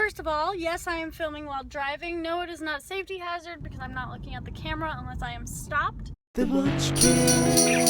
First of all, yes, I am filming while driving. No, it is not a safety hazard because I'm not looking at the camera unless I am stopped. The Munchkin.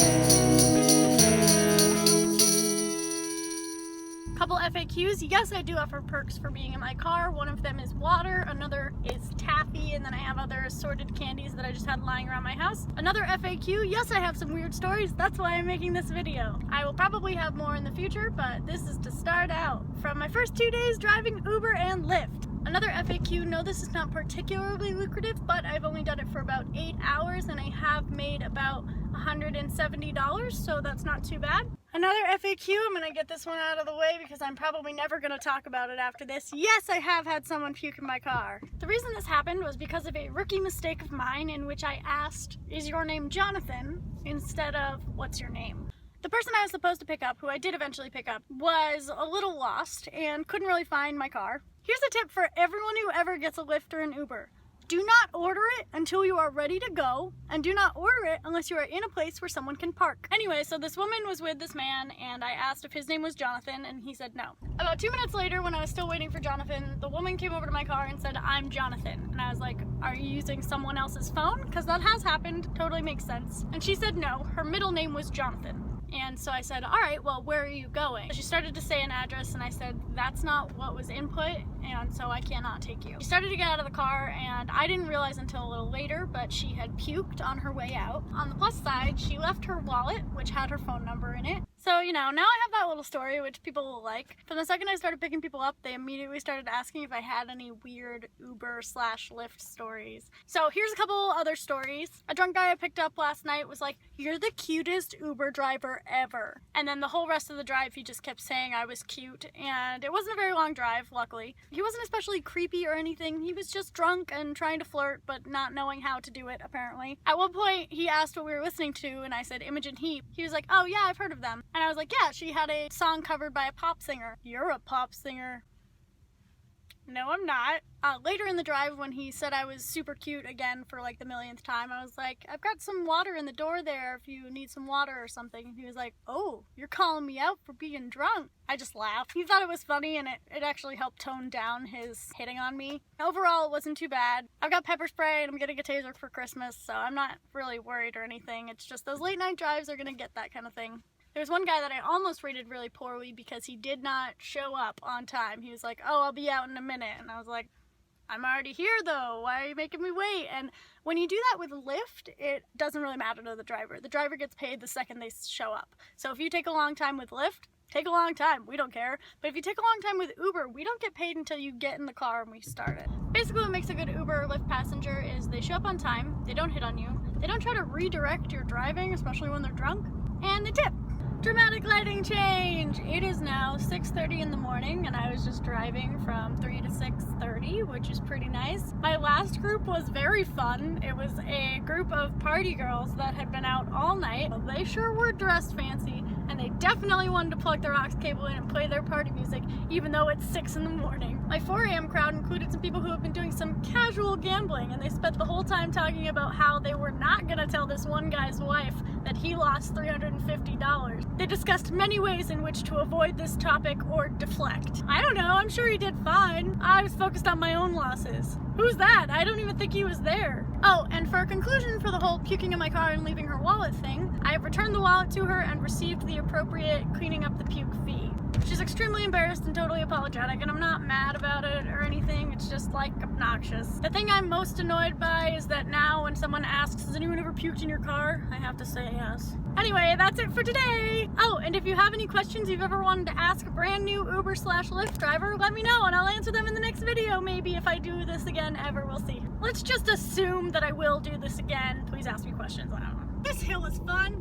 Couple FAQs. Yes, I do offer perks for being in my car. One of them is water, another is taffy, and then I have other assorted candies that I just had lying around my house. Another FAQ, yes, I have some weird stories. That's why I'm making this video. I will probably have more in the future, but this is to start out. From my first 2 days driving Uber and Lyft. Another FAQ, no, this is not particularly lucrative, but I've only done it for about 8 hours and I have made about $170, so that's not too bad. Another FAQ, I'm gonna get this one out of the way because I'm probably never gonna talk about it after this. Yes, I have had someone puke in my car. The reason this happened was because of a rookie mistake of mine in which I asked, "Is your name Jonathan?" instead of, "What's your name?" The person I was supposed to pick up, who I did eventually pick up, was a little lost and couldn't really find my car. Here's a tip for everyone who ever gets a Lyft or an Uber. Do not order it until you are ready to go, and do not order it unless you are in a place where someone can park. Anyway, so this woman was with this man, and I asked if his name was Jonathan, and he said no. About 2 minutes later, when I was still waiting for Jonathan, the woman came over to my car and said, "I'm Jonathan." And I was like, "Are you using someone else's phone? Because that has happened, totally makes sense." And she said no, her middle name was Jonathan. And so I said, "All right, well, where are you going?" She started to say an address, and I said, "That's not what was input, and so I cannot take you." She started to get out of the car, and I didn't realize until a little later, but she had puked on her way out. On the plus side, she left her wallet, which had her phone number in it. So, you know, now I have that little story, which people will like. From the second I started picking people up, they immediately started asking if I had any weird Uber/Lyft stories. So here's a couple other stories. A drunk guy I picked up last night was like, "You're the cutest Uber driver ever." And then the whole rest of the drive, he just kept saying I was cute. And it wasn't a very long drive, luckily. He wasn't especially creepy or anything. He was just drunk and trying to flirt, but not knowing how to do it, apparently. At one point, he asked what we were listening to, and I said, "Imogen Heap." He was like, "Oh yeah, I've heard of them." And I was like, "Yeah, she had a song covered by a pop singer." "You're a pop singer." "No, I'm not." Later in the drive, when he said I was super cute again for like the millionth time, I was like, "I've got some water in the door there if you need some water or something." And he was like, "Oh, you're calling me out for being drunk." I just laughed. He thought it was funny, and it actually helped tone down his hitting on me. Overall, it wasn't too bad. I've got pepper spray and I'm getting a taser for Christmas, so I'm not really worried or anything. It's just those late night drives are gonna get that kind of thing. There was one guy that I almost rated really poorly because he did not show up on time. He was like, "Oh, I'll be out in a minute." And I was like, "I'm already here though. Why are you making me wait?" And when you do that with Lyft, it doesn't really matter to the driver. The driver gets paid the second they show up. So if you take a long time with Lyft, take a long time. We don't care. But if you take a long time with Uber, we don't get paid until you get in the car and we start it. Basically what makes a good Uber or Lyft passenger is they show up on time, they don't hit on you, they don't try to redirect your driving, especially when they're drunk, and they tip. Dramatic lighting change! It is now 6:30 in the morning and I was just driving from 3 to 6:30, which is pretty nice. My last group was very fun. It was a group of party girls that had been out all night. They sure were dressed fancy and they definitely wanted to plug their aux cable in and play their party music even though it's 6 in the morning. My 4 a.m. crowd included some people who have been doing some casual gambling, and they spent the whole time talking about how they were not gonna tell this one guy's wife that he lost $350. They discussed many ways in which to avoid this topic or deflect. I don't know, I'm sure he did fine. I was focused on my own losses. Who's that? I don't even think he was there. Oh, and for a conclusion for the whole puking in my car and leaving her wallet thing, I have returned the wallet to her and received the appropriate cleaning up the puke fee. She's extremely embarrassed and totally apologetic, and I'm not mad about it or anything, it's just like obnoxious. The thing I'm most annoyed by is that now when someone asks, "Has anyone ever puked in your car?" I have to say yes. Anyway, that's it for today! Oh, and if you have any questions you've ever wanted to ask a brand new Uber/Lyft driver, let me know and I'll answer them in the next video, maybe, if I do this again ever, we'll see. Let's just assume that I will do this again. Please ask me questions, I don't know. This hill is fun!